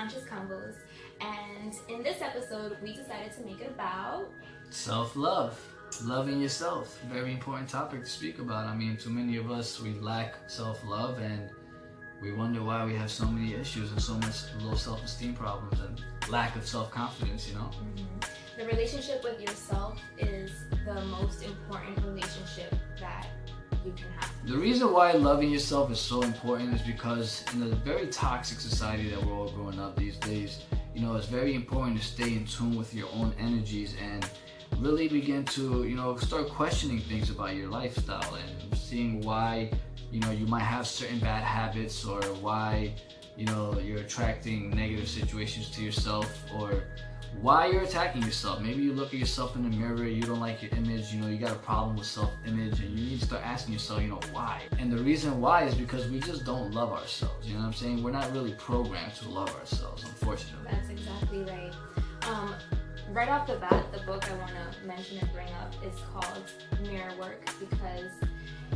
Conscious Convos, and in this episode we decided to make it about self-love, loving yourself. Very important topic to speak about. I mean, too many of us, we lack self-love, and we wonder why we have so many issues and so much low self-esteem problems and lack of self-confidence, you know? The relationship with yourself is the most important relationship that you can have. The reason why loving yourself is so important is because in a very toxic society that we're all growing up these days, you know, it's very important to stay in tune with your own energies and really begin to, you know, start questioning things about your lifestyle and seeing why, you know, you might have certain bad habits, or why, you know, you're attracting negative situations to yourself, or why you're attacking yourself. Maybe you look at yourself in the mirror, you don't like your image, you know, you got a problem with self-image, and you need to start asking yourself, you know, why? And the reason why is because we just don't love ourselves, you know what I'm saying? We're not really programmed to love ourselves, unfortunately. That's exactly right. Right off the bat, the book I want to mention and bring up is called Mirror Work, because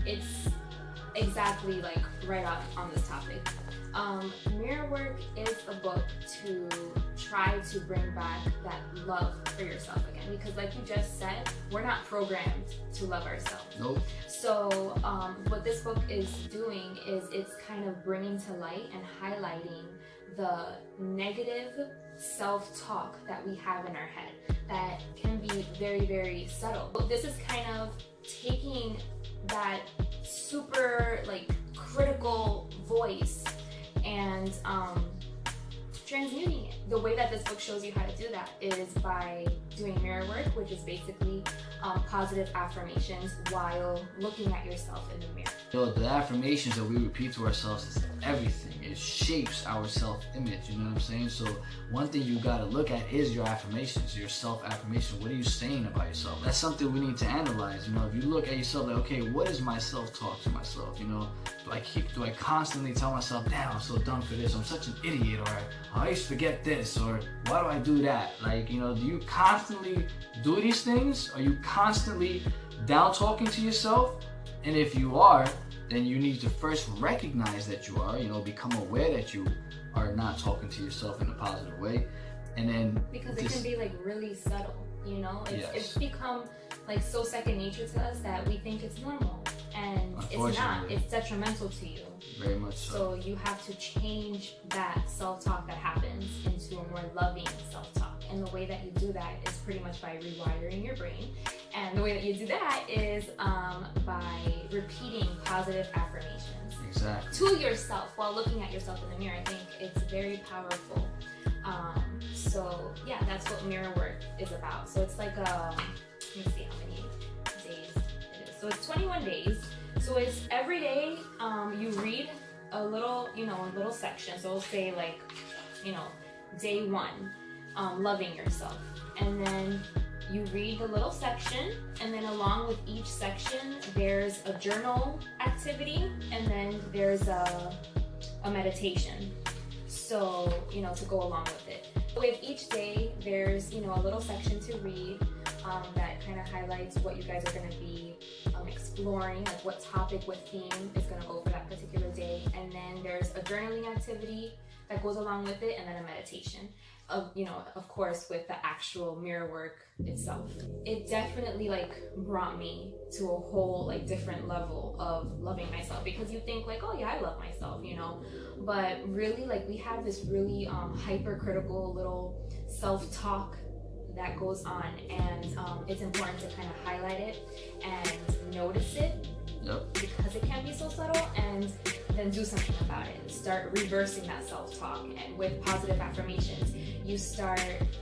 it's exactly like right up on this topic. Mirror Work is a book to try to bring back that love for yourself again, because like you just said, we're not programmed to love ourselves. Nope. So what this book is doing is it's kind of bringing to light and highlighting the negative self-talk that we have in our head that can be very, very subtle. This is kind of taking that super like critical voice and transmuting it. The way that this book shows you how to do that is by doing mirror work, which is basically positive affirmations while looking at yourself in the mirror. So the affirmations that we repeat to ourselves is everything. It shapes our self-image, you know what I'm saying? So one thing you gotta look at is your affirmations, your self-affirmation. What are you saying about yourself? That's something we need to analyze. You know, if you look at yourself like, okay, what is my self-talk to myself? You know, do I constantly tell myself, damn, I'm so dumb for this, I'm such an idiot, or I always forget this, or why do I do that? Like, you know, do you constantly do these things? Are you constantly down talking to yourself? And if you are, then you need to first recognize that you are, you know, become aware that you are not talking to yourself in a positive way. And then because it can be like really subtle, you know, it's become like so second nature to us that we think it's normal, and it's not. It's detrimental to you. Very much so. So you have to change that self-talk that happens into a more loving self-talk, and the way that you do that is pretty much by rewiring your brain. And the way that you do that is by repeating positive affirmations. Exactly. To yourself while looking at yourself in the mirror. I think it's very powerful. So yeah, that's what mirror work is about. So it's like let me see how many days it is. So it's 21 days. So it's every day you read a little, you know, a little section. So it'll say like, you know, day 1, loving yourself, and then you read the little section, and then along with each section there's a journal activity, and then there's a meditation, so you know, to go along with it. With each day there's, you know, a little section to read that kind of highlights what you guys are going to be exploring, like what topic, what theme is going to go for that particular day, and then there's a journaling activity that goes along with it, and then a meditation. You know, of course, with the actual mirror work itself. It definitely like brought me to a whole like different level of loving myself, because you think like, oh yeah, I love myself, you know, but really like we have this really hypercritical little self-talk that goes on, and it's important to kind of highlight it and notice it. Yep. Because it can be so subtle, and then do something about it. Start reversing that self-talk, and with positive affirmations you start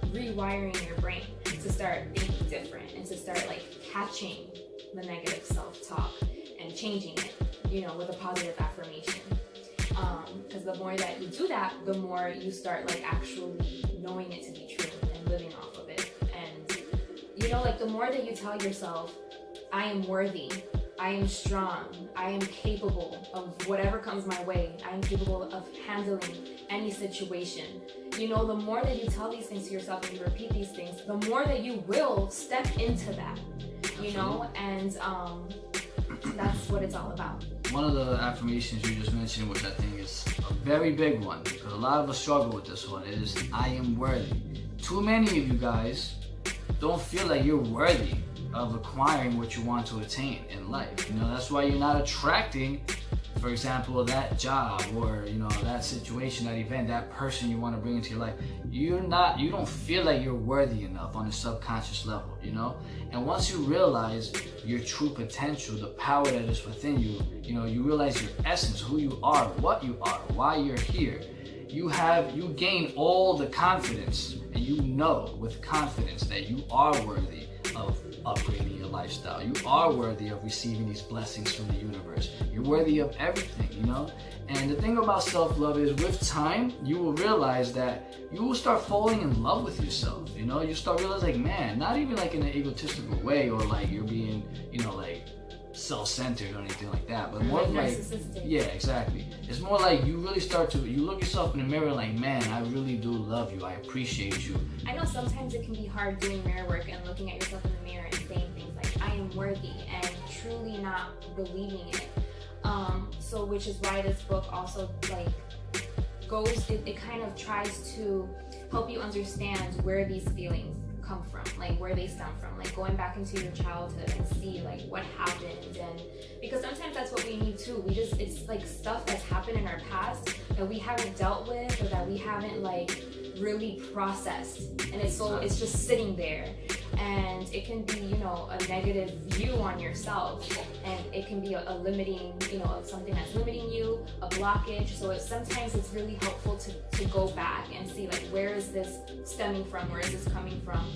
rewiring your brain to start thinking different, and to start like catching the negative self-talk and changing it, you know, with a positive affirmation. Because the more that you do that, the more you start like actually knowing it to be true and living off of it. And you know, like the more that you tell yourself, I am worthy, I am strong, I am capable of whatever comes my way, I am capable of handling any situation. You know, the more that you tell these things to yourself and you repeat these things, the more that you will step into that, you know, and that's what it's all about. one of the affirmations you just mentioned, which I think is a very big one, because a lot of us struggle with this one, is I am worthy. Too many of you guys don't feel like you're worthy of acquiring what you want to attain in life. You know, that's why you're not attracting, for example, that job or, you know, that situation, that event, that person you want to bring into your life. You don't feel like you're worthy enough on a subconscious level, you know? And once you realize your true potential, the power that is within you, you know, you realize your essence, who you are, what you are, why you're here. You gain all the confidence, and you know with confidence that you are worthy of upgrading your lifestyle. You are worthy of receiving these blessings from the universe. You're worthy of everything, you know? And the thing about self-love is, with time, you will realize that you will start falling in love with yourself, you know? You start realizing, like, man, not even like in an egotistical way, or like you're being, you know, like self-centered or anything like that, but more like, yeah, exactly. It's more like you really start to, you look yourself in the mirror like, man, I really do love you, I appreciate you. I know sometimes it can be hard doing mirror work and looking at yourself in the mirror and saying things like, I am worthy, and truly not believing it. So which is why this book also like it kind of tries to help you understand where these feelings come from, like where they stem from, like going back into your childhood and see like what happened. And because sometimes that's what we need too. It's like stuff that's happened in our past that we haven't dealt with, or that we haven't like really processed, and it's just sitting there, and it can be, you know, a negative view on yourself, and it can be a limiting, you know, something that's limiting you, a blockage. So sometimes it's really helpful to go back and see like, where is this stemming from, where is this coming from,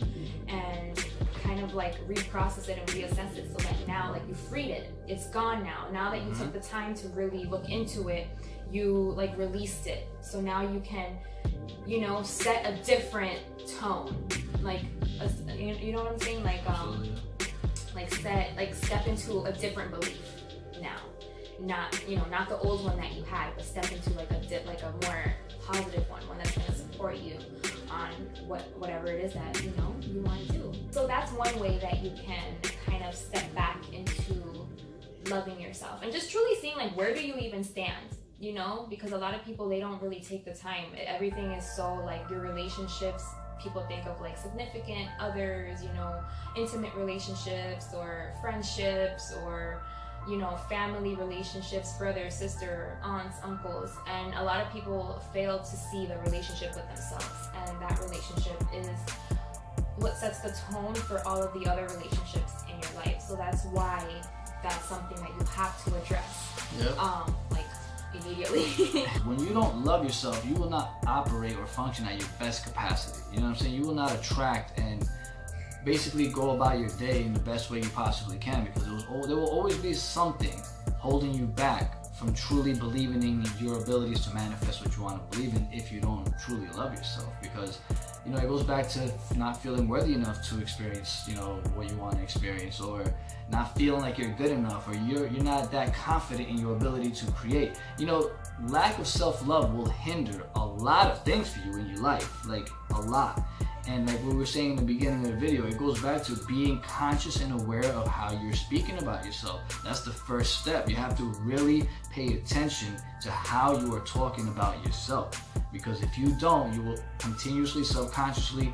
and kind of like reprocess it and reassess it, so that now like you freed it, it's gone now that you took the time to really look into it, you like released it, so now you can, you know, set a different tone, like you know what I'm saying, like step into a different belief now, not, you know, not the old one that you had, but step into like a more positive one that's going to support you on whatever it is that, you know, you want to do. So that's one way that you can kind of step back into loving yourself and just truly seeing like, where do you even stand, you know? Because a lot of people, they don't really take the time. Everything is so like, your relationships, people think of like significant others, you know, intimate relationships or friendships, or, you know, family relationships, brother, sister, aunts, uncles, and a lot of people fail to see the relationship with themselves, and that relationship is what sets the tone for all of the other relationships in your life. So that's why that's something that you have to address, like immediately. When you don't love yourself, you will not operate or function at your best capacity. You know what I'm saying? You will not attract and basically go about your day in the best way you possibly can, because there will always be something holding you back from truly believing in your abilities to manifest what you want to believe in, if you don't truly love yourself. Because, you know, it goes back to not feeling worthy enough to experience, you know, what you want to experience, or not feeling like you're good enough, or you're not that confident in your ability to create. You know, lack of self-love will hinder a lot of things for you in your life, like a lot. And like we were saying in the beginning of the video, it goes back to being conscious and aware of how you're speaking about yourself. That's the first step. You have to really pay attention to how you are talking about yourself. Because if you don't, you will continuously, subconsciously,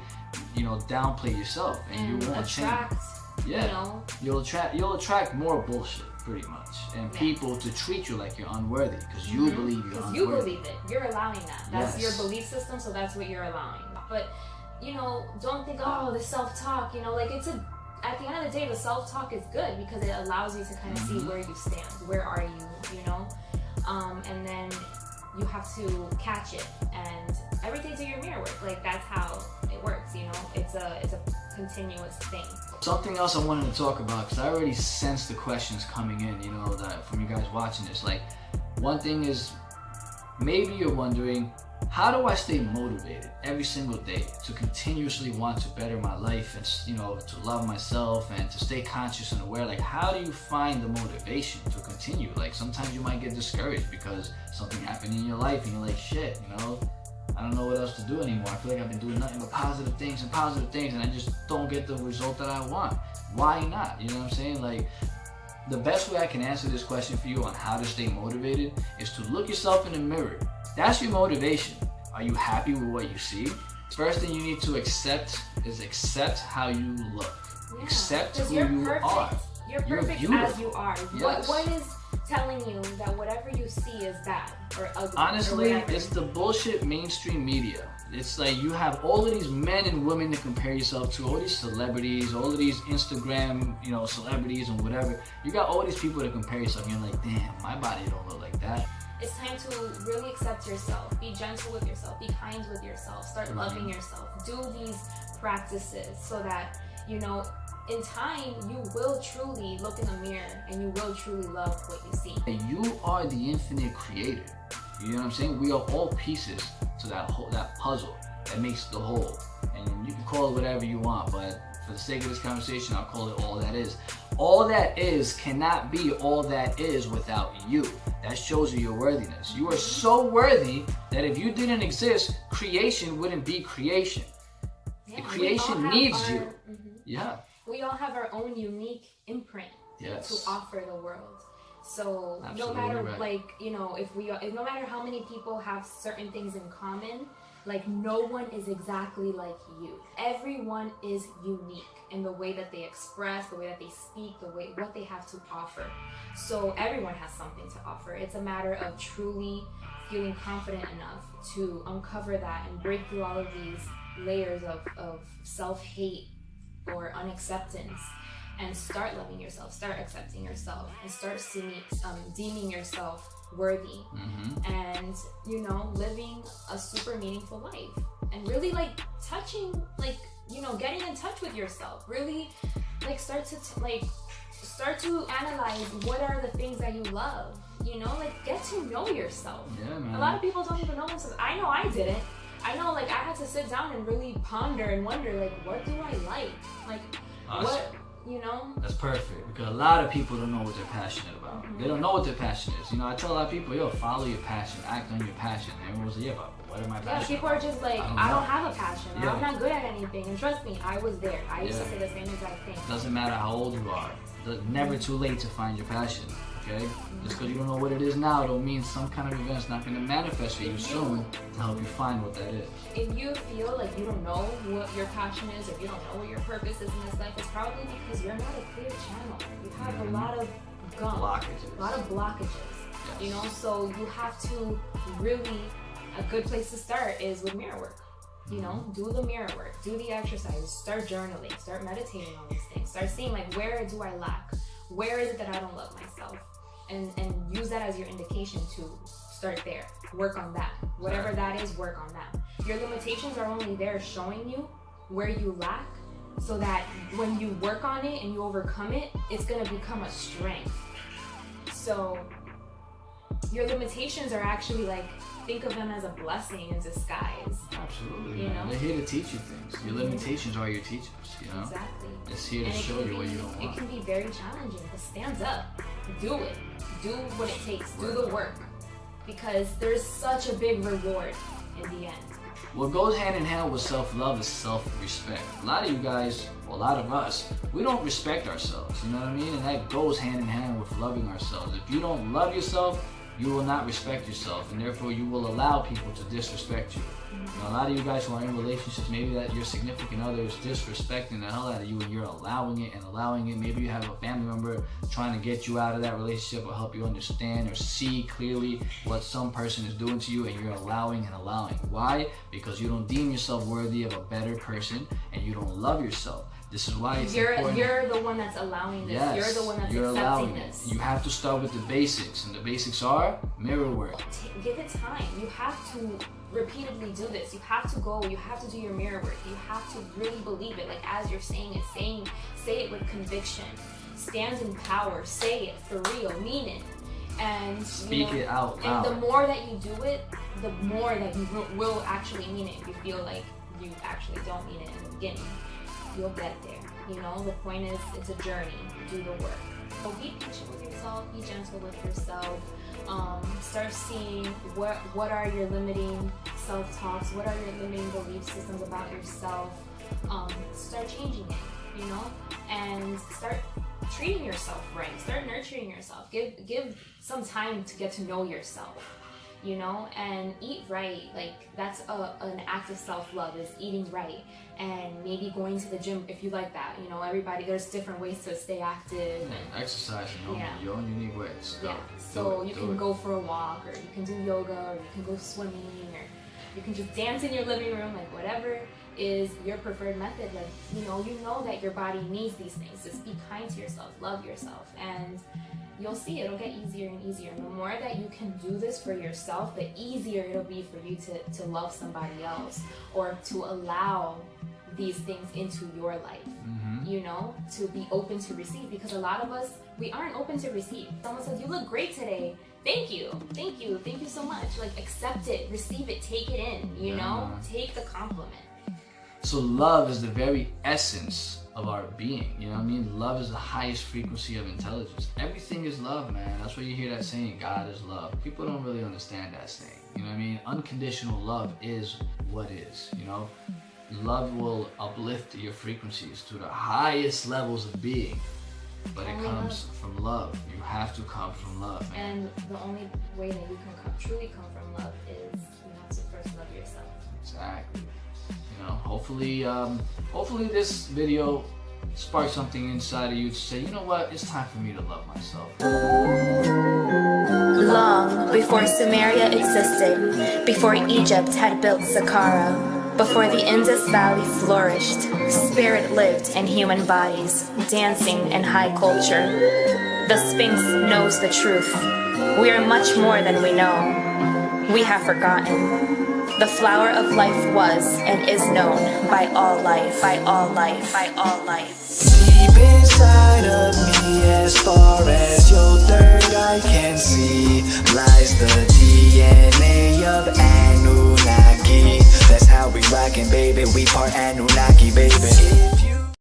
you know, downplay yourself, and you won't attract, change. Yeah, you know? You'll attract more bullshit, pretty much, and people to treat you like you're unworthy, because you believe you're unworthy. You believe it. You're allowing that. That's your Yes. belief system, so that's what you're allowing. But, you know, don't think, oh, the self-talk, you know, like at the end of the day, the self-talk is good, because it allows you to kind of see where you stand. Where are you, you know? And then you have to catch it, and every day do your mirror work. Like, that's how it works, you know? It's a continuous thing. Something else I wanted to talk about, because I already sensed the questions coming in, you know, that from you guys watching this. Like, one thing is, maybe you're wondering, how do I stay motivated every single day to continuously want to better my life, and, you know, to love myself and to stay conscious and aware? Like, how do you find the motivation to continue? Like, sometimes you might get discouraged because something happened in your life and you're like, shit, you know, I don't know what else to do anymore. I feel like I've been doing nothing but positive things and I just don't get the result that I want. Why not? You know what I'm saying? Like, The best way I can answer this question for you on how to stay motivated is to look yourself in the mirror. That's your motivation. Are you happy with what you see? First thing you need to accept is accept how you look. Yeah, accept who you're you perfect. are. You're perfect beautiful. as you are. Yes. What is telling you that whatever you see is bad or ugly? Honestly, or whatever? it's the bullshit mainstream media. It's like you have all of these men and women to compare yourself to, all these celebrities, all of these Instagram, celebrities and whatever. You got all these people to compare yourself. And you're like, damn, my body don't look like that. It's time to really accept yourself. Be gentle with yourself. Be kind with yourself. Start loving yourself. Do these practices so that, in time, you will truly look in the mirror and you will truly love what you see. You are the infinite creator. You know what I'm saying? We are all pieces to that puzzle that makes the whole. And you can call it whatever you want, but for the sake of this conversation, I'll call it all that is. All that is cannot be all that is without you. That shows you your worthiness. You are so worthy that if you didn't exist, creation wouldn't be creation. Yeah, the creation needs you. Mm-hmm. Yeah. We all have our own unique imprint Yes. to offer the world. So Absolutely no matter right. no matter how many people have certain things in common, no one is exactly like you. Everyone is unique in the way that they express, the way that they speak, what they have to offer. So everyone has something to offer. It's a matter of truly feeling confident enough to uncover that and break through all of these layers of self-hate or unacceptance and start loving yourself, start accepting yourself, and start deeming yourself worthy, and living a super meaningful life, and really touching, getting in touch with yourself. Really, start to analyze what are the things that you love. Get to know yourself. Yeah, man. A lot of people don't even know themselves. I know I didn't. I know, I had to sit down and really ponder and wonder, what do I like? What. That's perfect, because a lot of people don't know what they're passionate about. They don't know what their passion is. I tell a lot of people, follow your passion, act on your passion. And everyone's like, but what am I passionate people about? are just I don't have a passion. Or Yeah. I'm not good at anything. And trust me, I was there. I used to say the same exact thing. Doesn't matter how old you are. It's never too late to find your passion. Okay? Just because you don't know what it is now don't mean some kind of event's not going to manifest for you soon to help you find what that is. If you feel like you don't know what your passion is, if you don't know what your purpose is in this life, it's probably because you're not a clear channel. You have a lot of gunk, Blockages. a lot of blockages. Yes. So you have to really, a good place to start is with mirror work. Do the mirror work, do the exercises, start journaling, start meditating on these things, start seeing where do I lack? Where is it that I don't love myself? And use that as your indication to start there. Work on that. Whatever that is, work on that. Your limitations are only there showing you where you lack, so that when you work on it and you overcome it, it's going to become a strength. So your limitations are actually think of them as a blessing in disguise. Absolutely. They're here to teach you things. Your limitations are your teachers, Exactly. It's here to show you what you don't want. It can be very challenging, but stand up. Do it. Do what it takes. Do the work. Because there's such a big reward in the end. What goes hand in hand with self-love is self-respect. A lot of you guys, or a lot of us, we don't respect ourselves, you know what I mean? And that goes hand in hand with loving ourselves. If you don't love yourself, you will not respect yourself, and therefore you will allow people to disrespect you. A lot of you guys who are in relationships, maybe that your significant other is disrespecting the hell out of you and you're allowing it. Maybe you have a family member trying to get you out of that relationship or help you understand or see clearly what some person is doing to you, and you're allowing. Why? Because you don't deem yourself worthy of a better person and you don't love yourself. This is why it's important. You're the one that's allowing this. Yes, you're the one that's accepting this. You have to start with the basics, and the basics are mirror work. Give it time. You have to repeatedly do this. You have to go. You have to do your mirror work. You have to really believe it. As you're saying it, say it with conviction. Stand in power. Say it for real. Mean it. And speak it out loud. And the more that you do it, the more that you will actually mean it. If you feel like you actually don't mean it in the beginning, you'll get there. The point is, it's a journey. Do the work. So be patient with yourself. Be gentle with yourself. Start seeing what are your limiting self-talks. What are your limiting belief systems about yourself. Start changing it. And start treating yourself right. Start nurturing yourself. Give some time to get to know yourself, you know, and eat right. Like that's an act of self-love, is eating right, and maybe going to the gym if you like that. You know, everybody, there's different ways to stay active. And exercising, your own unique ways. Yeah. So you can go for a walk, or you can do yoga, or you can go swimming, or you can just dance in your living room, like whatever is your preferred method. Like, you know that your body needs these things. Just be kind to yourself, love yourself, and you'll see it'll get easier and easier. And the more that you can do this for yourself, the easier it'll be for you to love somebody else, or to allow these things into your life, you know, to be open to receive. Because a lot of us, we aren't open to receive. Someone says, you look great today. Thank you so much. Like, accept it, receive it, take it in, you know, take the compliment. So love is the very essence of our being, you know what I mean? Love is the highest frequency of intelligence. Everything is love, man. That's why you hear that saying, God is love. People don't really understand that saying, you know what I mean? Unconditional love is what is, you know? Love will uplift your frequencies to the highest levels of being, but it comes from love. You have to come from love, man. And the only way that you can truly come from love is you have to first love yourself. Exactly. You know, hopefully this video sparks something inside of you to say, you know what, it's time for me to love myself. Long before Sumeria existed, before Egypt had built Saqqara, before the Indus Valley flourished, spirit lived in human bodies, dancing in high culture. The Sphinx knows the truth. We are much more than we know. We have forgotten. The flower of life was and is known by all life, by all life, by all life. Deep inside of me, as far as your third eye can see, lies the DNA of Anunnaki. That's how we rockin', baby, we part Anunnaki, baby.